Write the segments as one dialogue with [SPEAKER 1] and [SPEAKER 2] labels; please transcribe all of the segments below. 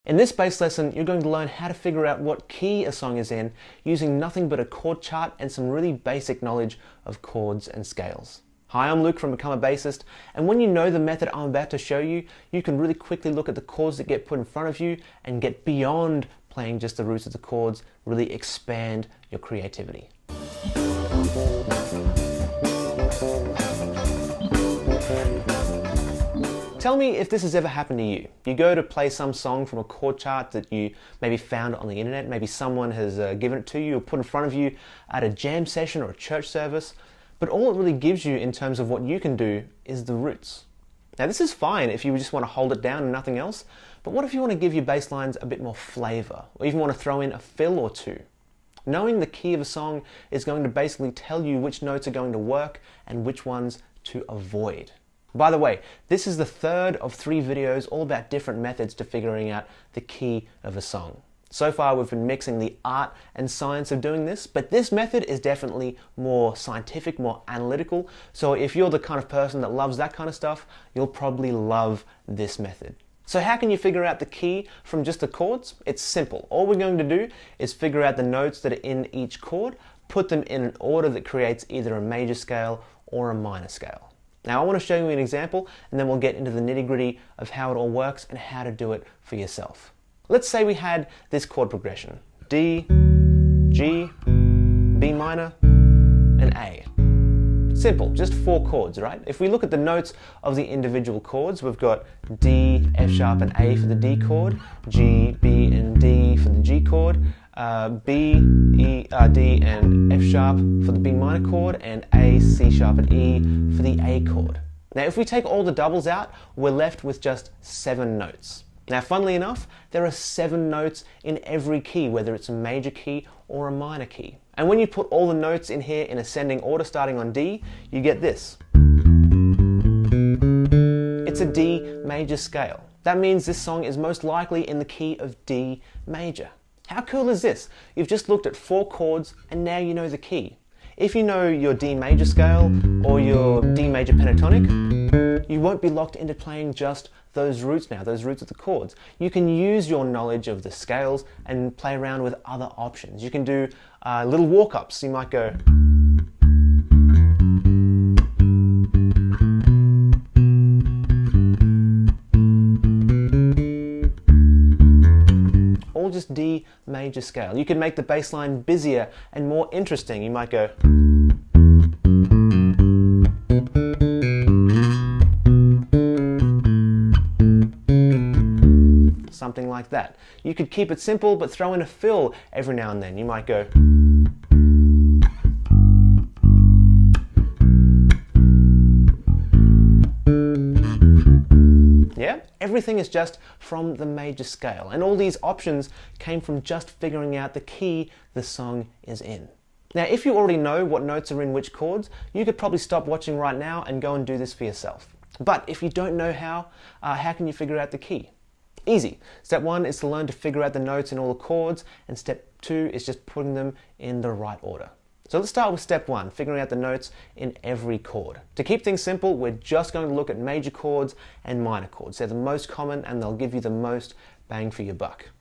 [SPEAKER 1] In this bass lesson, you're going to learn how to figure out what key a song is in using nothing but a chord chart and some really basic knowledge of chords and scales. Hi, I'm Luke from Become a Bassist, and when you know the method I'm about to show you, you can really quickly look at the chords that get put in front of you and get beyond playing just the roots of the chords, really expand your creativity. Tell me if this has ever happened to you. You go to play some song from a chord chart that you maybe found on the internet, maybe someone has given it to you or put in front of you at a jam session or a church service, but all it really gives you in terms of what you can do is the roots. Now this is fine if you just want to hold it down and nothing else, but what if you want to give your bass lines a bit more flavor, or even want to throw in a fill or two? Knowing the key of a song is going to basically tell you which notes are going to work and which ones to avoid. By the way, this is the third of 3 videos all about different methods to figuring out the key of a song. So far we've been mixing the art and science of doing this, but this method is definitely more scientific, more analytical. So if you're the kind of person that loves that kind of stuff, you'll probably love this method. So how can you figure out the key from just the chords? It's simple. All we're going to do is figure out the notes that are in each chord, put them in an order that creates either a major scale or a minor scale. Now I want to show you an example and then we'll get into the nitty-gritty of how it all works and how to do it for yourself. Let's say we had this chord progression: D, G, B minor, and A. Simple, just 4 chords, right? If we look at the notes of the individual chords, we've got D, F sharp, and A for the D chord, G, B, and D for the G chord, B, E, D, and F sharp for the B minor chord, and A, C sharp, and E for the A chord. Now, if we take all the doubles out, we're left with just 7 notes. Now, funnily enough, there are 7 notes in every key, whether it's a major key or a minor key. And when you put all the notes in here in ascending order starting on D, you get this. It's a D major scale. That means this song is most likely in the key of D major. How cool is this? You've just looked at 4 chords and now you know the key. If you know your D major scale or your D major pentatonic, you won't be locked into playing just those roots now, those roots of the chords. You can use your knowledge of the scales and play around with other options. You can do little walk-ups. You might go, all just D major scale. You can make the bass line busier and more interesting. You might go, something like that. You could keep it simple but throw in a fill every now and then. You might go, yeah? Everything is just from the major scale, and all these options came from just figuring out the key the song is in. Now, if you already know what notes are in which chords, you could probably stop watching right now and go and do this for yourself. But if you don't know how can you figure out the key? Easy. Step 1 is to learn to figure out the notes in all the chords, and step 2 is just putting them in the right order. So let's start with step 1, figuring out the notes in every chord. To keep things simple, we're just going to look at major chords and minor chords. They're the most common and they'll give you the most bang for your buck.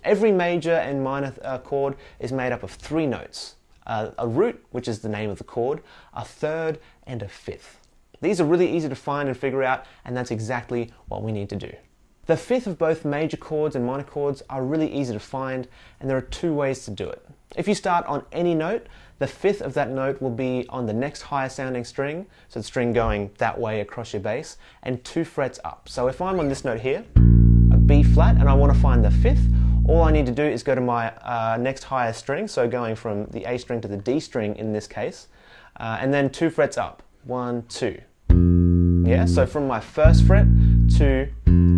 [SPEAKER 1] Every major and minor chord is made up of 3 notes. A root, which is the name of the chord, a third, and a fifth. These are really easy to find and figure out, and that's exactly what we need to do. The fifth of both major chords and minor chords are really easy to find, and there are 2 ways to do it. If you start on any note, the fifth of that note will be on the next higher sounding string, so the string going that way across your bass, and 2 frets up. So if I'm on this note here, a B flat, and I want to find the fifth, all I need to do is go to my next higher string, so going from the A string to the D string in this case, and then 2 frets up, 1, 2. Yeah, so from my 1st fret to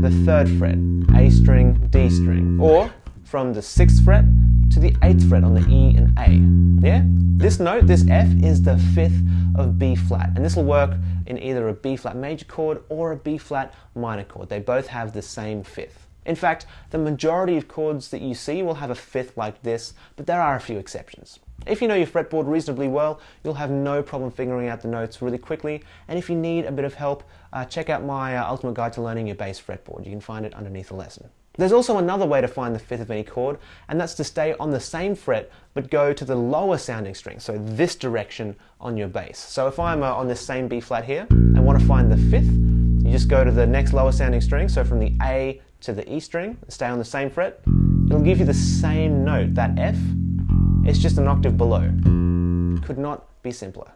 [SPEAKER 1] the 3rd fret, A string, D string, or from the 6th fret to the 8th fret on the E and A. Yeah? This note, this F, is the 5th of B flat, and this will work in either a B flat major chord or a B flat minor chord. They both have the same 5th. In fact, the majority of chords that you see will have a 5th like this, but there are a few exceptions. If you know your fretboard reasonably well, you'll have no problem figuring out the notes really quickly, and if you need a bit of help, check out my Ultimate Guide to Learning Your Bass Fretboard. You can find it underneath the lesson. There's also another way to find the fifth of any chord, and that's to stay on the same fret but go to the lower sounding string, so this direction on your bass. So if I'm on this same B flat here and want to find the fifth, you just go to the next lower sounding string, so from the A to the E string, stay on the same fret. It'll give you the same note, that F. It's just an octave below. Could not be simpler.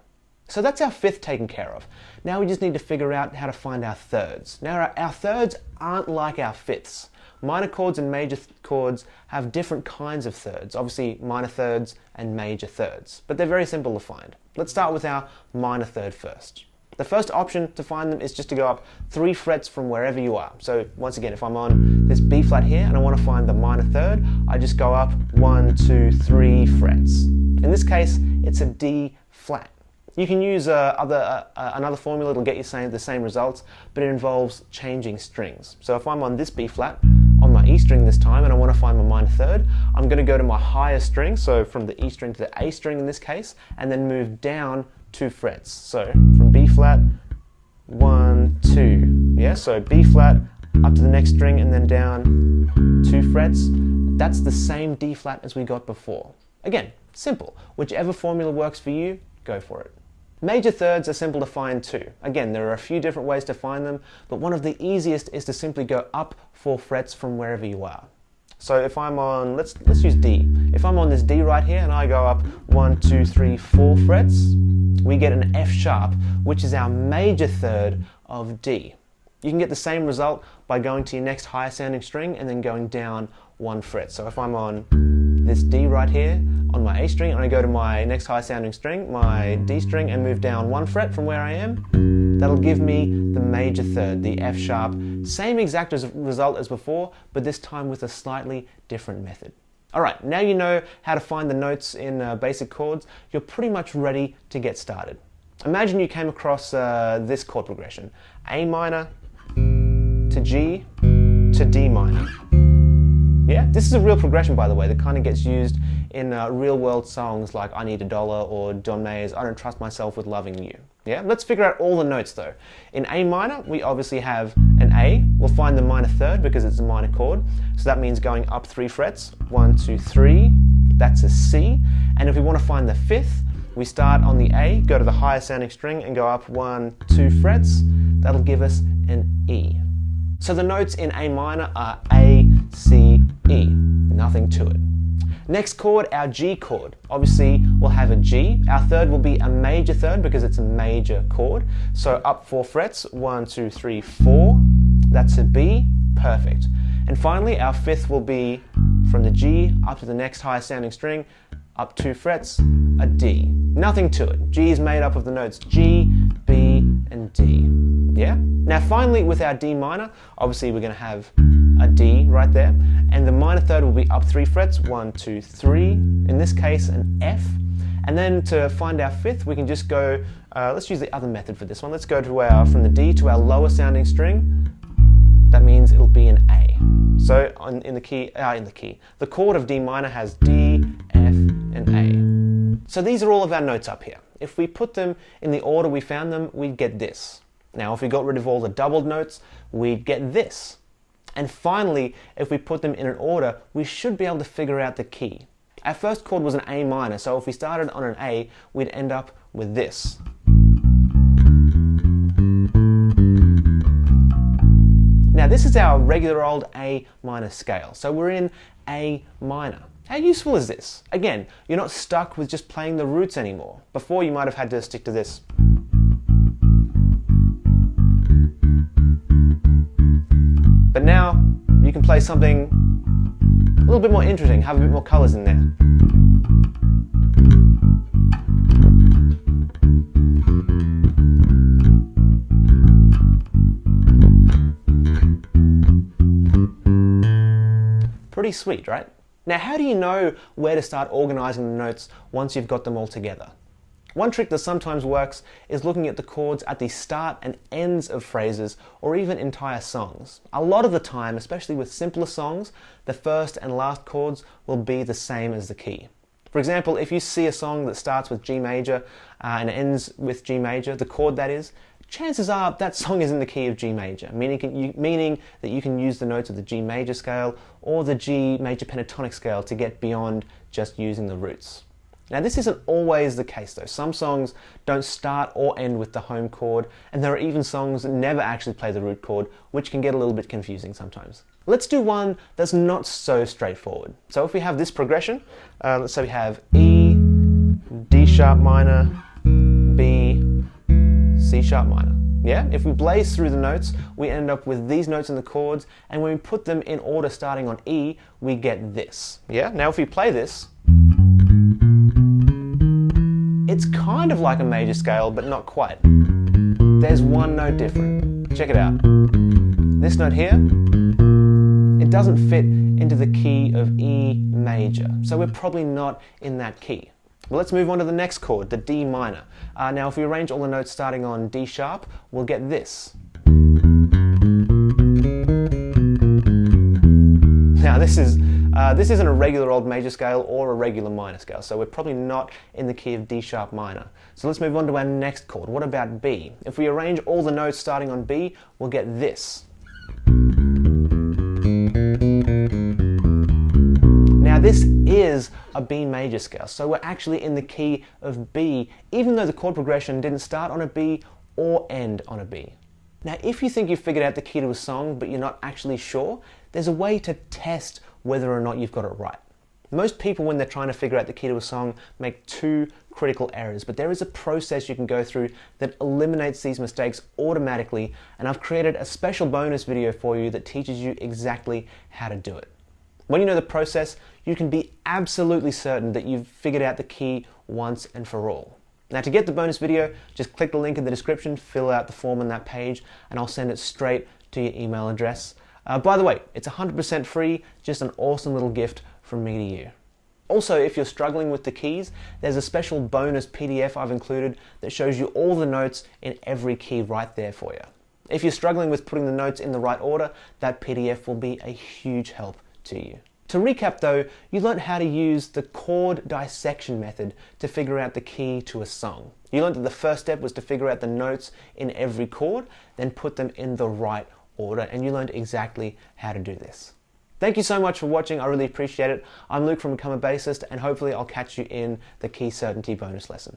[SPEAKER 1] So that's our fifth taken care of. Now we just need to figure out how to find our thirds. Now our thirds aren't like our fifths. Minor chords and major chords have different kinds of thirds, obviously minor thirds and major thirds, but they're very simple to find. Let's start with our minor third first. The first option to find them is just to go up 3 frets from wherever you are. So once again, if I'm on this B flat here and I want to find the minor third, I just go up 1, 2, 3 frets. In this case, it's a D flat. You can use another formula, it'll get you the same results, but it involves changing strings. So if I'm on this B flat, on my E string this time, and I want to find my minor third, I'm going to go to my higher string, so from the E string to the A string in this case, and then move down 2 frets. So from B flat, 1, 2. Yeah, so B flat, up to the next string, and then down 2 frets. That's the same D flat as we got before. Again, simple. Whichever formula works for you, go for it. Major thirds are simple to find too. Again, there are a few different ways to find them, but one of the easiest is to simply go up 4 frets from wherever you are. So if I'm on, let's use D. If I'm on this D right here and I go up 1, 2, 3, 4 frets, we get an F sharp, which is our major third of D. You can get the same result by going to your next higher sounding string and then going down 1 fret. So if I'm on this D right here on my A string and I go to my next high sounding string, my D string, and move down 1 fret from where I am, that'll give me the major third, the F sharp. Same exact result as before, but this time with a slightly different method. Alright, now you know how to find the notes in basic chords, you're pretty much ready to get started. Imagine you came across this chord progression, A minor to G to D minor. Yeah, this is a real progression, by the way, that kind of gets used in real world songs like I Need a Dollar or John Mayer's I Don't Trust Myself with Loving You. Yeah, let's figure out all the notes though. In A minor, we obviously have an A. We'll find the minor third because it's a minor chord. So that means going up 3 frets, 1, 2, 3, that's a C. And if we want to find the fifth, we start on the A, go to the higher sounding string and go up 1, 2 frets. That'll give us an E. So the notes in A minor are A, C, E. Nothing to it. Next chord, our G chord. Obviously, we'll have a G. Our third will be a major third because it's a major chord. So up 4 frets, 1, 2, 3, 4. That's a B. Perfect. And finally, our fifth will be from the G up to the next highest sounding string, up 2 frets, a D. Nothing to it. G is made up of the notes G, B, and D. Yeah? Now finally, with our D minor, obviously we're going to have a D right there, and the minor third will be up 3 frets, 1, 2, 3, in this case an F. And then to find our fifth, we can just go, let's use the other method for this one. Let's go to from the D to our lower sounding string. That means it'll be an A. So the chord of D minor has D, F, and A. So these are all of our notes up here. If we put them in the order we found them, we'd get this. Now, if we got rid of all the doubled notes, we'd get this. And finally, if we put them in an order, we should be able to figure out the key. Our first chord was an A minor, so if we started on an A, we'd end up with this. Now, this is our regular old A minor scale, so we're in A minor. How useful is this? Again, you're not stuck with just playing the roots anymore. Before, you might have had to stick to this. But now, you can play something a little bit more interesting, have a bit more colours in there. Pretty sweet, right? Now, how do you know where to start organising the notes once you've got them all together? One trick that sometimes works is looking at the chords at the start and ends of phrases or even entire songs. A lot of the time, especially with simpler songs, the first and last chords will be the same as the key. For example, if you see a song that starts with G major and ends with G major, the chord that is, chances are that song is in the key of G major, meaning that you can use the notes of the G major scale or the G major pentatonic scale to get beyond just using the roots. Now this isn't always the case though. Some songs don't start or end with the home chord, and there are even songs that never actually play the root chord, which can get a little bit confusing sometimes. Let's do one that's not so straightforward. So if we have this progression, let's say we have E, D sharp minor, B, C sharp minor. Yeah, if we blaze through the notes, we end up with these notes in the chords, and when we put them in order starting on E, we get this. Yeah, now if we play this, it's kind of like a major scale, but not quite. There's one note different. Check it out. This note here, it doesn't fit into the key of E major, so we're probably not in that key. Well, let's move on to the next chord, the D minor. Now if we arrange all the notes starting on D sharp, we'll get this. Now this isn't a regular old major scale or a regular minor scale, so we're probably not in the key of D sharp minor. So let's move on to our next chord. What about B? If we arrange all the notes starting on B, we'll get this. Now this is a B major scale, so we're actually in the key of B, even though the chord progression didn't start on a B or end on a B. Now if you think you've figured out the key to a song but you're not actually sure, there's a way to test whether or not you've got it right. Most people, when they're trying to figure out the key to a song, make two critical errors, but there is a process you can go through that eliminates these mistakes automatically, and I've created a special bonus video for you that teaches you exactly how to do it. When you know the process, you can be absolutely certain that you've figured out the key once and for all. Now to get the bonus video, just click the link in the description, fill out the form on that page, and I'll send it straight to your email address. By the way, it's 100% free, just an awesome little gift from me to you. Also, if you're struggling with the keys, there's a special bonus PDF I've included that shows you all the notes in every key right there for you. If you're struggling with putting the notes in the right order, that PDF will be a huge help to you. To recap though, you learned how to use the chord dissection method to figure out the key to a song. You learned that the first step was to figure out the notes in every chord, then put them in the right order, and you learned exactly how to do this. Thank you so much for watching, I really appreciate it. I'm Luke from Become a Bassist, and hopefully I'll catch you in the Key Certainty bonus lesson.